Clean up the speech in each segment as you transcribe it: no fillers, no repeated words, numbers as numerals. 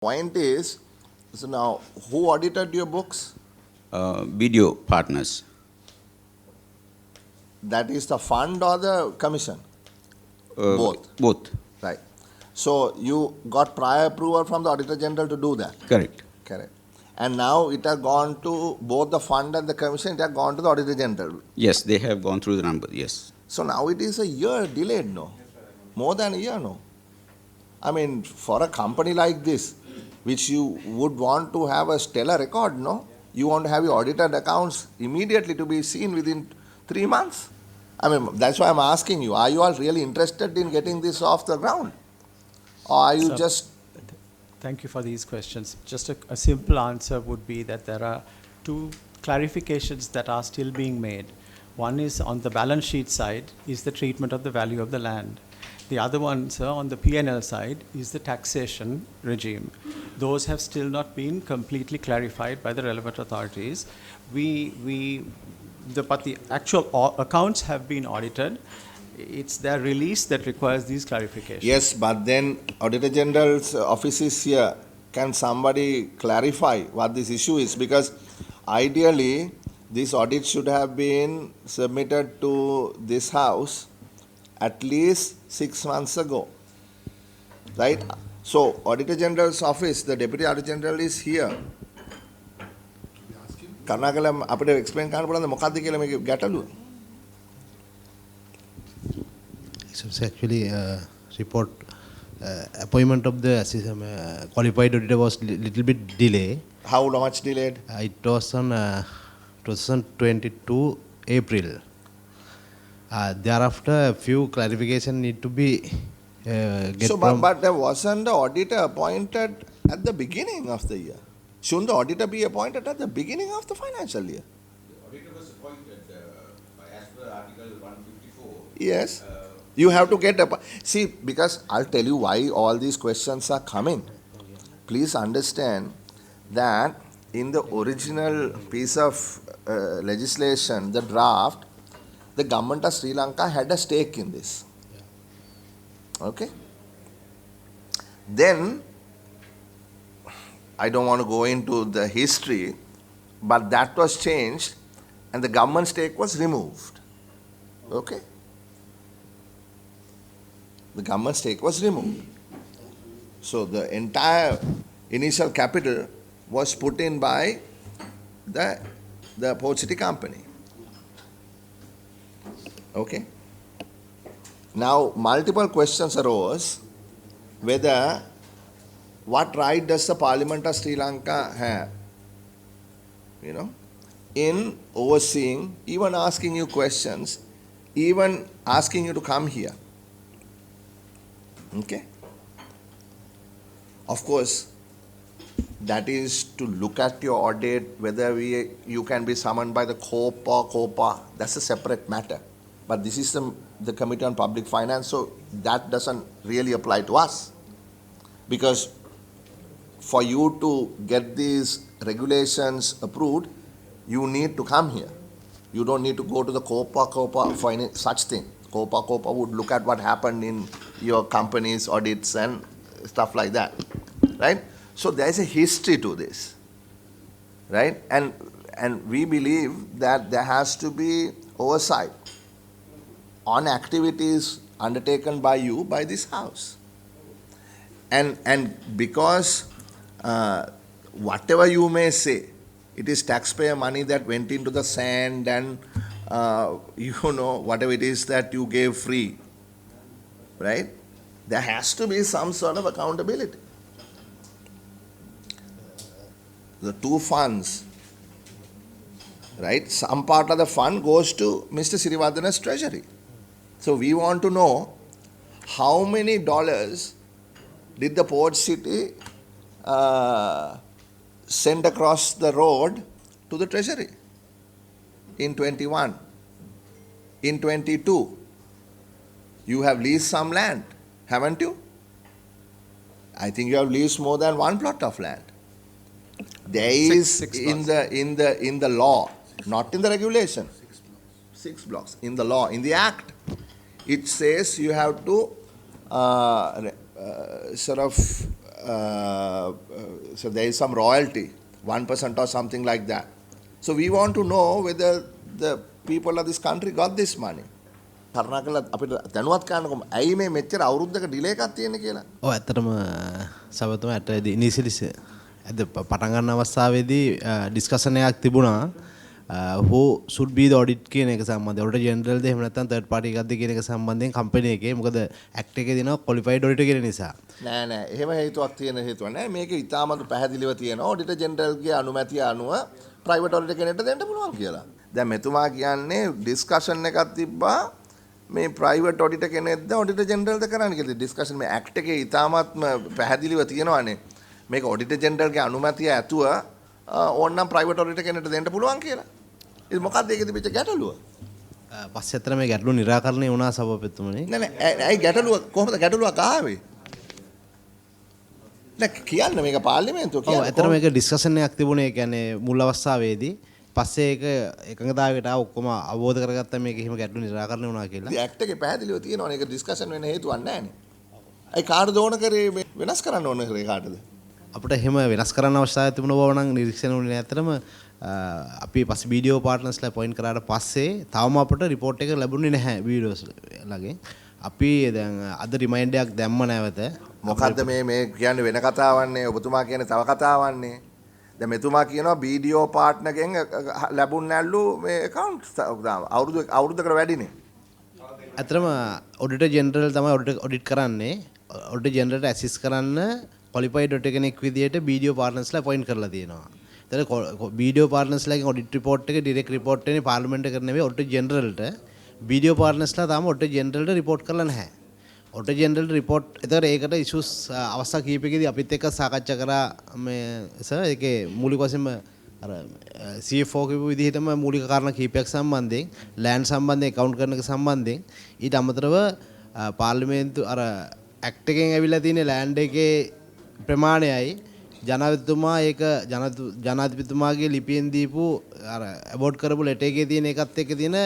Point is, so now, who audited your books? Video partners. That is the fund or the commission? Both. Both. Right. So you got prior approval from the Auditor General to do that? Correct. Correct. And now it has gone to both the fund and the commission, it has gone to the Auditor General. Yes, they have gone through the number. Yes. So now it is a year delayed, no? More than a year, no? I mean, for a company like this, which you would want to have a stellar record, no? You want to have your audited accounts immediately to be seen within 3 months. I mean, that's why I'm asking you, are you all really interested in getting this off the ground? Or are you just... Thank you for these questions. Just a simple answer would be that there are two clarifications that are still being made. One is on the balance sheet side is the treatment of the value of the land. The other one, sir, on the P&L side is the taxation regime. Those have still not been completely clarified by the relevant authorities. But the actual accounts have been audited. It's their release that requires these clarifications. Yes, but then Auditor General's office is here. Can somebody clarify what this issue is? Because ideally, this audit should have been submitted to this house at least 6 months ago. Right? So, Auditor General's office, the Deputy Auditor General is here. කරුණාකරලා අපිට explain කරන්න පුළුවන්ද මොකක්ද කියලා මේකේ ගැටලුව? It's actually report appointment of the qualified auditor was little bit delay. How much delayed? It was on 2022 April. Thereafter, a few clarification need to be but there wasn't the auditor appointed at the beginning of the year. Shouldn't the auditor be appointed at the beginning of the financial year? The auditor was appointed as per Article 154. Yes. You have to get see, because I'll tell you why all these questions are coming. Please understand that in the original piece of legislation, the draft, the government of Sri Lanka had a stake in this. Okay? Then, I don't want to go into the history, but that was changed and the government stake was removed. Okay? The government stake was removed. So the entire initial capital was put in by the Port City Company. Okay? Now, multiple questions arose whether what right does the Parliament of Sri Lanka have, in overseeing, even asking you questions, even asking you to come here. Okay? Of course, that is to look at your audit, whether you can be summoned by the COPA, that's a separate matter. But this is the Committee on Public Finance, so that doesn't really apply to us. Because for you to get these regulations approved, you need to come here. You don't need to go to the COPA for any such thing. COPA would look at what happened in your company's audits and stuff like that. Right? So there is a history to this. Right? And we believe that there has to be oversight on activities undertaken by you, by this house. And because whatever you may say, it is taxpayer money that went into the sand and whatever it is that you gave free, right? There has to be some sort of accountability. The two funds, right? Some part of the fund goes to Mr. Sirivardhana's treasury. So we want to know how many dollars did the Port City send across the road to the treasury in 21. In 22, you have leased some land, haven't you? I think you have leased more than one plot of land. There is six in the law, not in the regulation. 6 blocks. In the law, in the act, it says you have to so there is some royalty, 1% or something like that. So we want to know whether the people of this country got this money. කරුණාකරලා අපිට දැනුවත් කරන්නකො ඇයි මේ මෙච්චර අවුරුද්දක delay එකක් තියෙන්නේ කියලා. ඔව් ඇත්තටම සබතුමා ඇත්තදී ඉනිෂියලි අද පටන් ගන්න අවස්ථාවේදී ඩිස්කෂන් එකක් තිබුණා who should be the audit කියන එක සම්බන්ධයෙන් auditor general ද එහෙම නැත්නම් third party එකක්ද කියන එක සම්බන්ධයෙන් කම්පැනි එකේ මොකද ඇක්ට් එකේ දෙනවා qualified auditor කියන නිසා. නෑ එහෙම හේතුවක් තියෙන හේතුවක් නෑ මේක ඉතාමත් පැහැදිලිව තියෙනවා auditor general ගේ අනුමැතිය අනුව private auditor කෙනෙක්ට දෙන්න පුළුවන් කියලා. දැන් මෙතුමා කියන්නේ ඩිස්කෂන් එකක් තිබ්බා මේ ප්‍රයිවට් ඔඩිටර් කෙනෙක්ද ඔඩිටර් ජෙනරල්ද කරන්න කියලා. ඩිස්කෂන් මේ ඇක්ට් එකේ ඉතාමත්ම පැහැදිලිව තියෙනවානේ මේක ඔඩිටර් ජෙනරල්ගේ අනුමැතිය ඇතුව ඕනනම් ප්‍රයිවට් ඔඩිටර් කෙනෙක්ට දෙන්න පුළුවන් කියලා. ඉතින් මොකක්ද ඒකේ තිබිච්ච ගැටලුව? පස්සේ අතර මේ ගැටලුව निराකරණය වුණා සභාපතිතුමනි. නෑ ඇයි ගැටලුව කොහොමද ගැටලුවක් ආවේ? නෑ කියන්න මේක පාර්ලිමේන්තුව කියන්න. ඔව් අතර මේක ඩිස්කෂන් එකක් තිබුණේ ඒ කියන්නේ මුල් අවස්ථාවේදී පස්සේ ඒක එකඟතාවයකට ඔක්කොම අවබෝධ කරගත්තා මේක එහෙම ගැටලු निराකරණය වුණා කියලා. ඉතින් ඇක්ට් එකේ පැහැදිලිව තියෙනවනේ ඒක ඩිස්කෂන් වෙන්න හේතුවක් නැහැනේ. අයි කාටද ඕන කරේ වෙනස් කරන්න ඕන කරේ කාටද? අපිට එහෙම වෙනස් කරන්න අවශ්‍යතාවය තිබුණ බව නම් නිරීක්ෂණය වුණේ නැත්තරම අපි පස්සේ වීඩියෝ පාර්ට්නර්ස්ලා පොයින්ට් කරාට පස්සේ තවම අපිට රිපෝට් එක ලැබුණේ නැහැ වීඩියෝස් ළඟින්. අපි දැන් අද රිමයින්ඩර් එකක් දැම්ම නැවත. මොකද්ද මේ කියන්නේ වෙන කතාවන්නේ ඔබතුමා කියන්නේ තව කතාවන්නේ. දැන් මෙතුමා කියනවා වීඩියෝ පාර්ට්නර්ගෙන් ලැබුණ නැල්ලු මේ account අවුරුද්දකට වැඩිනේ. අතරම ඔඩිටර් ජෙනරල් තමයි ඔඩිට් කරන්නේ. ඔඩිටර් ජෙනරල්ට ඇසිස්ට් කරන්න qualified ඔඩිටර් කෙනෙක් විදියට වීඩියෝ පාර්ට්නර්ස්ලා අපොයින්ට් කරලා තියෙනවා. ඒතර වීඩියෝ පාර්ට්නර්ස්ලාගෙන් ඔඩිට් රිපෝට් එක ඩිරෙක්ට් රිපෝට් වෙන්නේ පාර්ලිමේන්තු එකට නෙවෙයි ඔඩිටර් ජෙනරල්ට. වීඩියෝ පාර්ට්නර්ස්ලා තාම ඔඩිටර් ජෙනරල්ට රිපෝට් කරලා නැහැ. ඔඩිටර් ජෙනරල්ට රිපෝට් ඒතර ඒකට ඉෂුස් අවස්ථා කීපයකදී අපිත් එක්ක සාකච්ඡා කරා මේ සර් ඒකේ මූලික වශයෙන්ම අර CFO කියපු විදිහටම මූලික කාරණා කීපයක් සම්බන්ධයෙන් ලෑන්ඩ් සම්බන්ධයෙන් account කරන එක සම්බන්ධයෙන් ඊට අමතරව පාර්ලිමේන්තු අර ඇක්ට් එකෙන් ඇවිල්ලා තියෙන ලෑන්ඩ් එකේ ප්‍රමාණයයි ජනාධිපතිතුමා ඒක ජනාධිපතිතුමාගේ ලිපියෙන් දීපු අර abort කරපු ලෙටර් එකේ තියෙන එකත් එක්ක තියෙන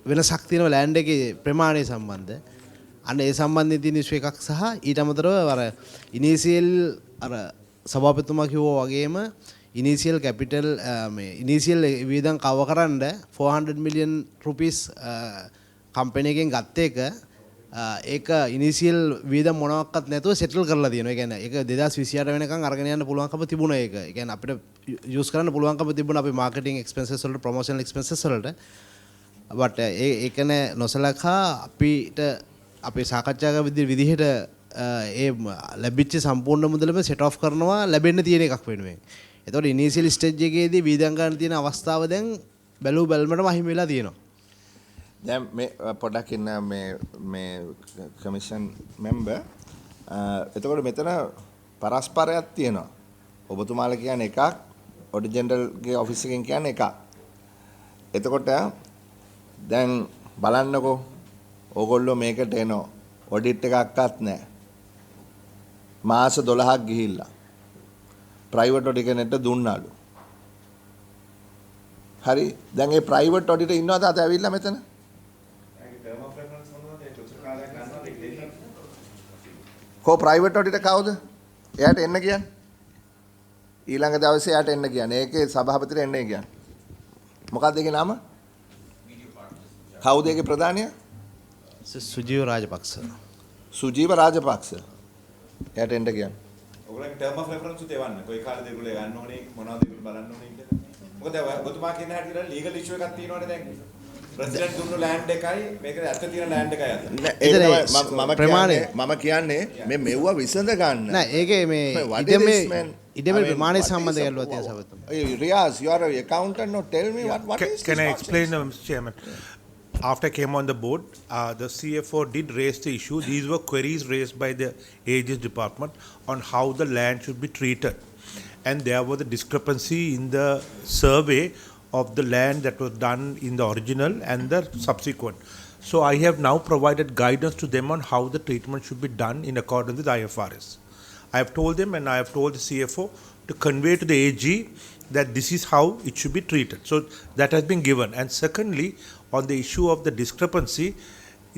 වෙනසක් තියෙනවා ලෑන්ඩ් එකේ ප්‍රමාණය සම්බන්ධ. අන්න ඒ සම්බන්ධයෙන් තියෙන ඉෂුව එකක් සහ ඊට අමතරව අර ඉනිෂියල් අර සභාපතිතුමා කිව්වා වගේම ඉනිෂියල් කැපිටල් මේ ඉනිෂියල් වියදම් කව කරන්න 400 මිලියන් රුපීස් කම්පැනි එකෙන් ගත්ත එක ඒක ඉනිෂියල් වියදම් මොනවාක්වත් නැතුව සෙටල් කරලා තියෙනවා. ඒ කියන්නේ ඒක 2028 වෙනකන් අරගෙන යන්න පුළුවන්කම තිබුණා ඒක. ඒ කියන්නේ අපිට යූස් කරන්න පුළුවන්කම තිබුණා අපේ මාකටිං එක්ස්පෙන්සස් වලට ප්‍රොමෝෂනල් එක්ස්පෙන්සස් වලට. බට් ඒක නොසලකා අපිට අපේ සාකච්ඡා කරන විදිහට ඒ ලැබිච්ච සම්පූර්ණ මුදලම සෙට් ඔෆ් කරනවා ලැබෙන්න තියෙන එකක් වෙනුවෙන්. ඒතකොට ඉනිෂියල් ස්ටේජ් එකේදී වියදම් ගන්න තියෙන අවස්ථාව දැන් බැලුමටම අහිමි වෙලා තියෙනවා. දැන් මේ පොඩ්ඩක් ඉන්න මේ කමිෂන් මෙම්බර් එතකොට මෙතන පරස්පරයක් තියෙනවා. ඔබතුමාලා කියන්නේ එකක් ඔඩිටර් ජෙනරල්ගේ ඔෆිස් එකෙන් කියන්නේ එකක්. එතකොට දැන් බලන්නකෝ ඕගොල්ලෝ මේකට එනවා ඔඩිට් එකක්වත් නැහැ. මාස 12ක් ගිහිල්ලා ප්‍රයිවට් ඔඩිටර් කෙනෙක්ට දුන්නාලු. හරි දැන් ඒ ප්‍රයිවට් ඔඩිටර් ඉන්නවද අද ඇවිල්ලා මෙතන? කො ප්‍රයිවට් ඔඩිටර් කවුද? එයාට එන්න කියන්නේ. ඊළඟ දවසේ එයාට එන්න කියන්නේ. ඒකේ සභාපතිට එන්න කියන්නේ. මොකක්ද ඒකේ නම? කවුද ඒකේ ප්‍රධානියා? සුජීව රාජපක්ෂ. සුජීව රාජපක්ෂ. එයාට එන්න කියන්නේ. ඔයගොල්ලන්ගේ ටර්ම් ඔෆ් රෙෆරන්ස් උත් එවන්න. කොයි කාලෙද ඒගොල්ලෝ ගන්න ඕනේ මොනවද ඒගොල්ලෝ බලන්න ඕනේ කියලා. මොකද ඔබතුමා කියන හැටියට ලීගල් ඉෂුව එකක් තියෙනවනේ දැන්. ප්‍රෙසිඩන්ට් දුන්නු ලෑන්ඩ් එකයි මේක ඇත්ත තියෙන ලෑන්ඩ් එකයි අතර. මම කියන්නේ මේ මෙව්ව විසඳ ගන්න. නෑ ඒකේ මේ ඉඩමේ ප්‍රමාණය සම්බන්ධ ගැටලුවක් තියෙනවා සබතුමා. Riaz, you are an accountant. No, tell me what is Can I this explain, process? Mr. Chairman? After I came on the board, the CFO did raise the issue. These were queries raised by the Ages Department on how the land should be treated. And there was a discrepancy in the survey of the land that was done in the original and the subsequent. So I have now provided guidance to them on how the treatment should be done in accordance with IFRS. I have told them and I have told the CFO to convey to the AG that this is how it should be treated. So that has been given. And secondly, on the issue of the discrepancy,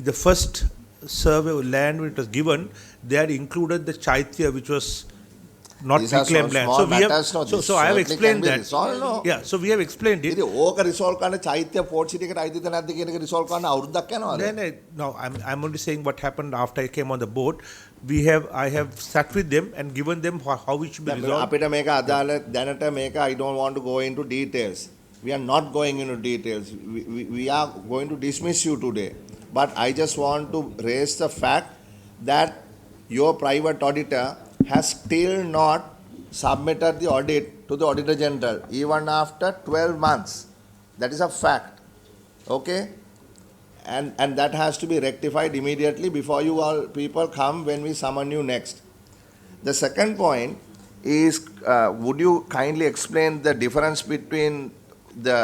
the first survey of land when it was given, they had included the Chaitya which was not These are reclaimed so land. small So we have, matters, no. This so I have certainly explained can be that. resolved, no. Yeah, so we have explained it. ඉතින් ඕක resolve කරන්න චෛත්‍ය port සිටි එකට අයිතිද නැද්ද කියන එක resolve කරන්න අවුරුද්දක් යනවාද? No, I'm only saying what happened after I came on the board. I have sat with them and given them how it should be resolved. අපිට මේක අදාළ දැනට මේක I don't want to go into details. We are not going into details. We are going to dismiss you today. But I just want to raise the fact that your private auditor has still not submitted the audit to the Auditor General, even after 12 months. That is a fact. Okay? And that has to be rectified immediately before you all people come when we summon you next. The second point is, would you kindly explain the difference between the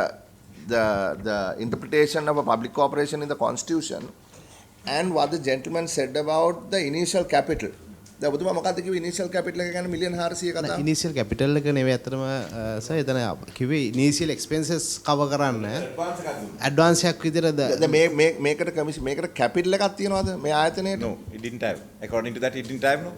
interpretation of a public corporation in the Constitution and what the gentleman said about the initial capital? දැන් ඔබතුමා මොකක්ද කිව්වේ initial capital එක ගැන million 400 කතා? Initial capital එක නෙවෙයි අතරම සර් එතන කිව්වේ ඉනිෂියල් එක්ස්පෙන්සස් කවර් කරන්න ඇඩ්වාන්ස් එකක් විතරද දැන් මේකට කමිෂන් මේකට capital එකක් තියනවද මේ ආයතනයේට? No, it didn't have. According to that, it didn't have, no.